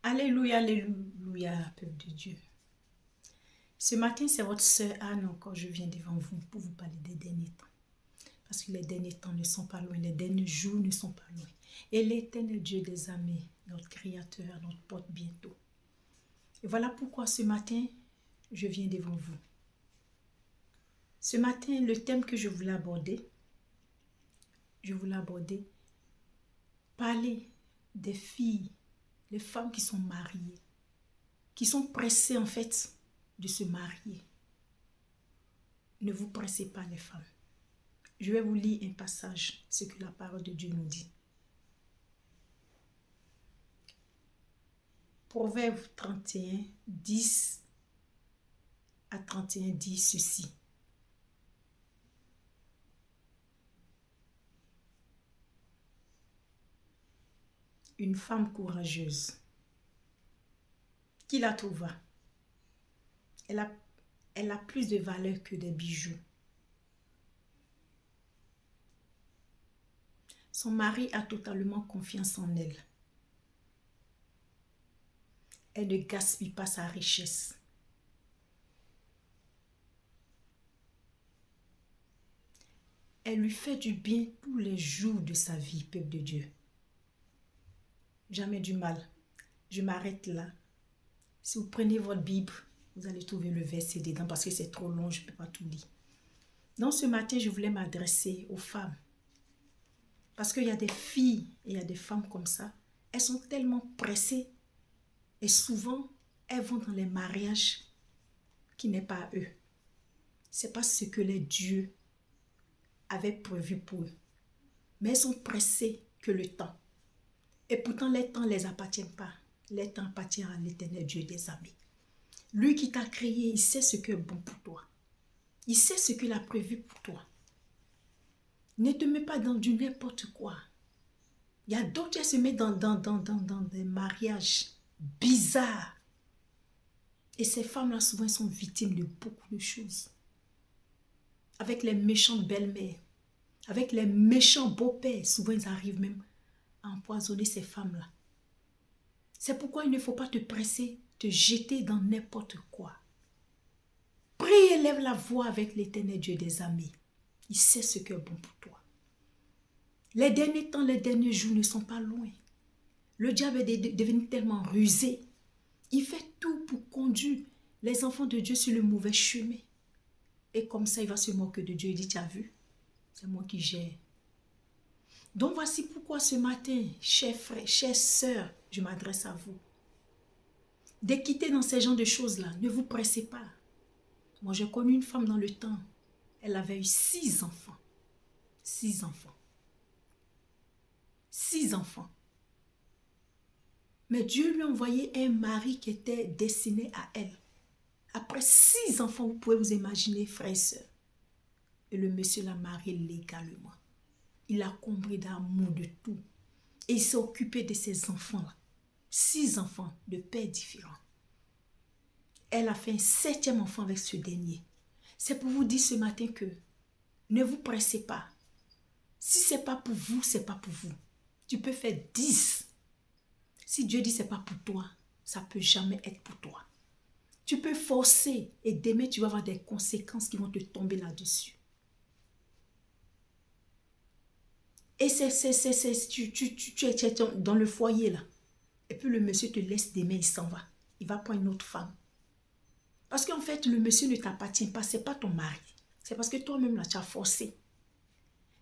Alléluia, alléluia, peuple de Dieu. Ce matin, c'est votre sœur Anne encore, je viens devant vous pour vous parler des derniers temps. Parce que les derniers temps ne sont pas loin, les derniers jours ne sont pas loin. Et l'Éternel Dieu des armées, notre Créateur, notre porte bientôt. Et voilà pourquoi ce matin, je viens devant vous. Ce matin, le thème que je voulais aborder, parler des filles, les femmes qui sont mariées, qui sont pressées en fait de se marier. Ne vous pressez pas les femmes. Je vais vous lire un passage, ce que la parole de Dieu nous dit. Proverbe 31, 10 à 31 dit ceci. Une femme courageuse, qui la trouva? Elle a plus de valeur que des bijoux. Son mari a totalement confiance en elle. Elle ne gaspille pas sa richesse. Elle lui fait du bien tous les jours de sa vie, peuple de Dieu. Jamais du mal. Je m'arrête là. Si vous prenez votre Bible, vous allez trouver le verset dedans parce que c'est trop long, je ne peux pas tout lire. Donc ce matin, je voulais m'adresser aux femmes. Parce qu'il y a des filles et il y a des femmes comme ça. Elles sont tellement pressées et souvent, elles vont dans les mariages qui n'est pas à eux. Ce n'est pas ce que les dieux avaient prévu pour eux. Mais elles sont pressées que le temps. Et pourtant, les temps ne les appartiennent pas. Les temps appartiennent à l'Éternel Dieu des armées. Lui qui t'a créé, il sait ce qui est bon pour toi. Il sait ce qu'il a prévu pour toi. Ne te mets pas dans du n'importe quoi. Il y a d'autres qui se mettent dans des mariages bizarres. Et ces femmes-là, souvent, sont victimes de beaucoup de choses. Avec les méchantes belles-mères, avec les méchants beaux-pères, souvent, ils arrivent même à empoisonner ces femmes-là. C'est pourquoi il ne faut pas te presser, te jeter dans n'importe quoi. Prie et lève la voix avec l'Éternel Dieu des armées. Il sait ce qui est bon pour toi. Les derniers temps, les derniers jours ne sont pas loin. Le diable est devenu tellement rusé. Il fait tout pour conduire les enfants de Dieu sur le mauvais chemin. Et comme ça, il va se moquer de Dieu. Il dit, tu as vu? C'est moi qui gère. Donc voici pourquoi ce matin, chers frères, chères sœurs, je m'adresse à vous. De quitter dans ces genres de choses-là, ne vous pressez pas. Moi, j'ai connu une femme dans le temps. Elle avait eu 6 enfants. 6 enfants. 6 enfants. Mais Dieu lui a envoyé un mari qui était destiné à elle. Après 6 enfants, vous pouvez vous imaginer, frères et sœurs. Et le monsieur l'a marié légalement. Il a comblé d'amour de tout. Et il s'est occupé de ses enfants-là. 6 enfants de pères différents. Elle a fait un 7e enfant avec ce dernier. C'est pour vous dire ce matin que ne vous pressez pas. Si ce n'est pas pour vous, ce n'est pas pour vous. Tu peux faire 10. Si Dieu dit ce n'est pas pour toi, ça ne peut jamais être pour toi. Tu peux forcer et demain tu vas avoir des conséquences qui vont te tomber là-dessus. Et tu es dans le foyer là. Et puis le monsieur te laisse demain, il s'en va. Il va prendre une autre femme. Parce qu'en fait, le monsieur ne t'appartient pas, ce n'est pas ton mari. C'est parce que toi-même là, tu as forcé.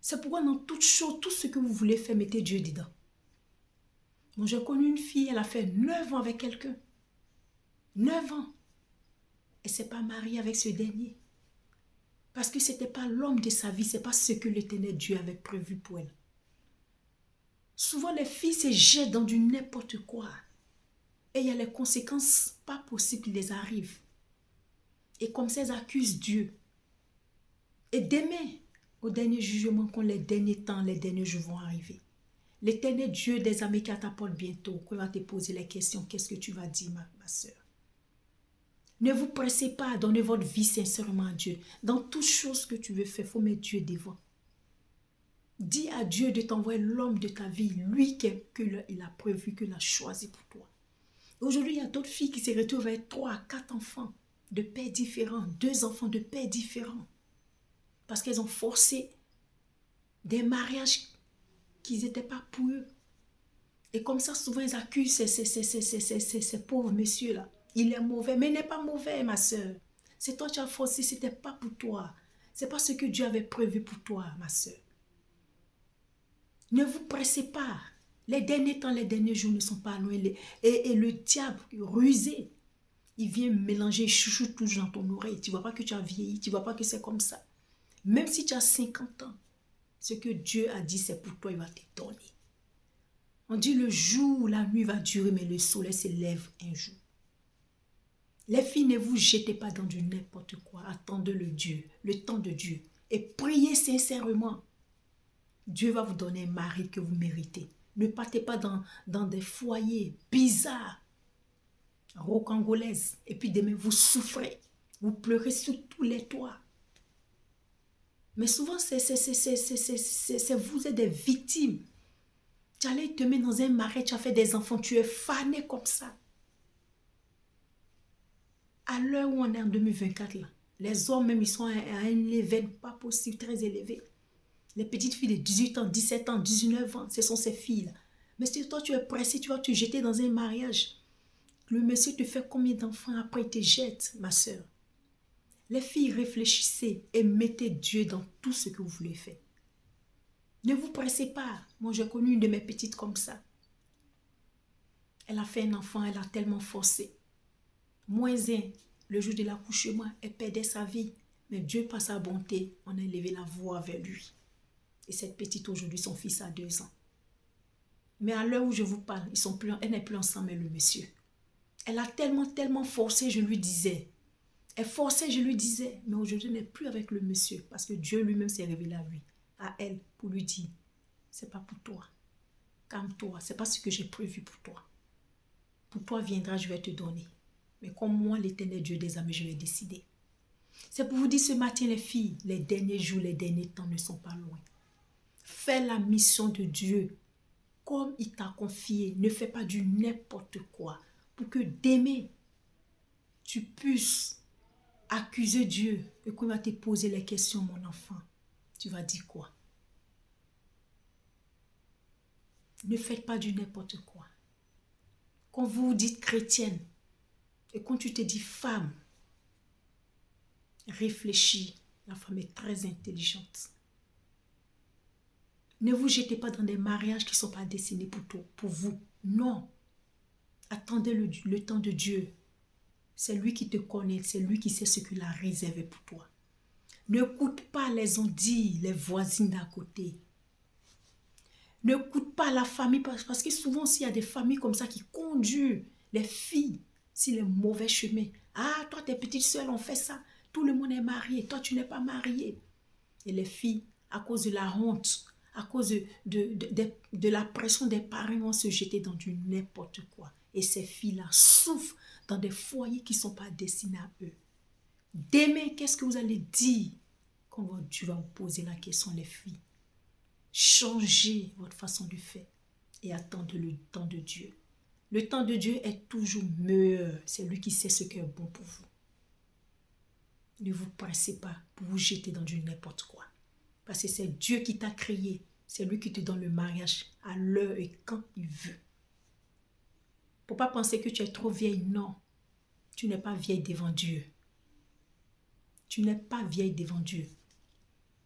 C'est pourquoi dans toute chose, tout ce que vous voulez faire, mettez Dieu dedans. Moi, j'ai connu une fille, elle a fait 9 ans avec quelqu'un. 9 ans. Elle ne s'est pas mariée avec ce dernier. Parce que ce n'était pas l'homme de sa vie, ce n'est pas ce que l'Éternel Dieu avait prévu pour elle. Souvent, les filles se jettent dans du n'importe quoi. Et il y a les conséquences pas possibles qui les arrivent. Et comme ça, elles accusent Dieu. Et demain, au dernier jugement, quand les derniers temps, les derniers jours vont arriver, l'Éternel Dieu des armées qui t'apporte bientôt, qui va te poser les questions, qu'est-ce que tu vas dire, ma soeur? Ne vous pressez pas à donner votre vie sincèrement à Dieu. Dans toute chose que tu veux faire, il faut mettre Dieu devant. Dis à Dieu de t'envoyer l'homme de ta vie, lui qu'il a prévu, qu'il a choisi pour toi. Aujourd'hui, il y a d'autres filles qui se retrouvent avec 3 à 4 enfants de pères différents, 2 enfants de pères différents. Parce qu'elles ont forcé des mariages qui n'étaient pas pour eux. Et comme ça, souvent, ils accusent ces pauvres messieurs-là. Il est mauvais, mais il n'est pas mauvais, ma soeur. C'est toi qui as forcé, ce n'était pas pour toi. Ce n'est pas ce que Dieu avait prévu pour toi, ma soeur. Ne vous pressez pas. Les derniers temps, les derniers jours ne sont pas loin. Et le diable, rusé, il vient mélanger, chouchoute toujours dans ton oreille. Tu ne vois pas que tu as vieilli, tu ne vois pas que c'est comme ça. Même si tu as 50 ans, ce que Dieu a dit, c'est pour toi, il va te donner. On dit le jour, la nuit va durer, mais le soleil se lève un jour. Les filles, ne vous jetez pas dans du n'importe quoi. Attendez le temps de Dieu. Et priez sincèrement. Dieu va vous donner un mari que vous méritez. Ne partez pas dans des foyers bizarres, rocangolaises. Et puis demain, vous souffrez. Vous pleurez sur tous les toits. Mais souvent, vous êtes des victimes. Tu allais te mettre dans un marais, tu as fait des enfants, tu es fané comme ça. À l'heure où on est en 2024, là, les hommes même, ils sont à un level pas possible, très élevé. Les petites filles de 18 ans, 17 ans, 19 ans, ce sont ces filles-là. Mais si toi, tu es pressé, tu vas te jeter dans un mariage. Le monsieur te fait combien d'enfants après il te jette, ma soeur? Les filles, réfléchissez et mettez Dieu dans tout ce que vous voulez faire. Ne vous pressez pas. Moi, j'ai connu une de mes petites comme ça. Elle a fait un enfant, elle a tellement forcé. -1, le jour de l'accouchement, elle perdait sa vie. Mais Dieu, par sa bonté, on a élevé la voix vers lui. Et cette petite aujourd'hui, son fils a 2 ans. Mais à l'heure où je vous parle, elle n'est plus ensemble avec le monsieur. Elle a tellement forcé, je lui disais. Elle forçait, je lui disais. Mais aujourd'hui, elle n'est plus avec le monsieur. Parce que Dieu lui-même s'est révélé à lui, à elle, pour lui dire, c'est pas pour toi. Calme-toi, c'est pas ce que j'ai prévu pour toi. Pour toi viendra, je vais te donner. Mais comme moi, l'Éternel Dieu des armées, je vais décider. C'est pour vous dire ce matin, les filles, les derniers jours, les derniers temps ne sont pas loin. Fais la mission de Dieu comme il t'a confié. Ne fais pas du n'importe quoi. Pour que demain, tu puisses accuser Dieu. Et quand il va te poser les questions, mon enfant, tu vas dire quoi? Ne faites pas du n'importe quoi. Quand vous vous dites chrétienne, et quand tu te dis femme, réfléchis. La femme est très intelligente. Ne vous jetez pas dans des mariages qui ne sont pas destinés pour vous. Non. Attendez le temps de Dieu. C'est lui qui te connaît. C'est lui qui sait ce qu'il a réservé pour toi. N'écoute pas les ondits, les voisines d'à côté. N'écoute pas la famille. Parce que souvent, s'il y a des familles comme ça qui conduisent les filles sur les mauvais chemins. Ah, toi, tes petites soeurs ont fait ça. Tout le monde est marié. Toi, tu n'es pas marié. Et les filles, à cause de la honte, à cause de la pression des parents, vont se jeter dans du n'importe quoi. Et ces filles-là souffrent dans des foyers qui ne sont pas destinés à eux. Demain, qu'est-ce que vous allez dire quand tu vas vous poser la question, les filles? Changez votre façon de faire et attendez le temps de Dieu. Le temps de Dieu est toujours meilleur. C'est lui qui sait ce qui est bon pour vous. Ne vous pressez pas pour vous jeter dans du n'importe quoi. Parce que c'est Dieu qui t'a créé. C'est lui qui te donne le mariage à l'heure et quand il veut. Pour pas penser que tu es trop vieille, non. Tu n'es pas vieille devant Dieu. Tu n'es pas vieille devant Dieu.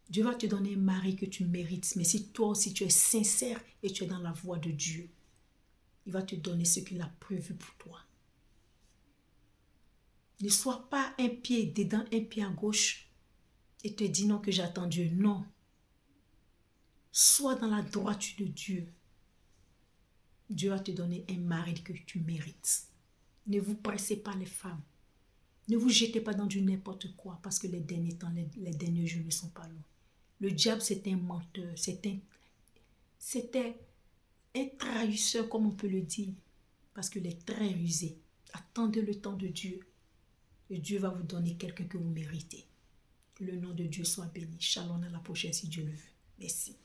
Dieu va te donner un mari que tu mérites. Mais si toi aussi tu es sincère et tu es dans la voie de Dieu, il va te donner ce qu'il a prévu pour toi. Ne sois pas un pied dedans, un pied à gauche et te dis non que j'attends Dieu. Non. Sois dans la droiture de Dieu. Dieu va te donner un mari que tu mérites. Ne vous pressez pas les femmes. Ne vous jetez pas dans du n'importe quoi parce que les derniers temps, les derniers jours ne sont pas longs. Le diable, c'est un menteur. C'était un trahisseur, comme on peut le dire. Parce qu'il est très rusé. Attendez le temps de Dieu. Et Dieu va vous donner quelqu'un que vous méritez. Que le nom de Dieu soit béni. Shalom, à la prochaine si Dieu le veut. Merci.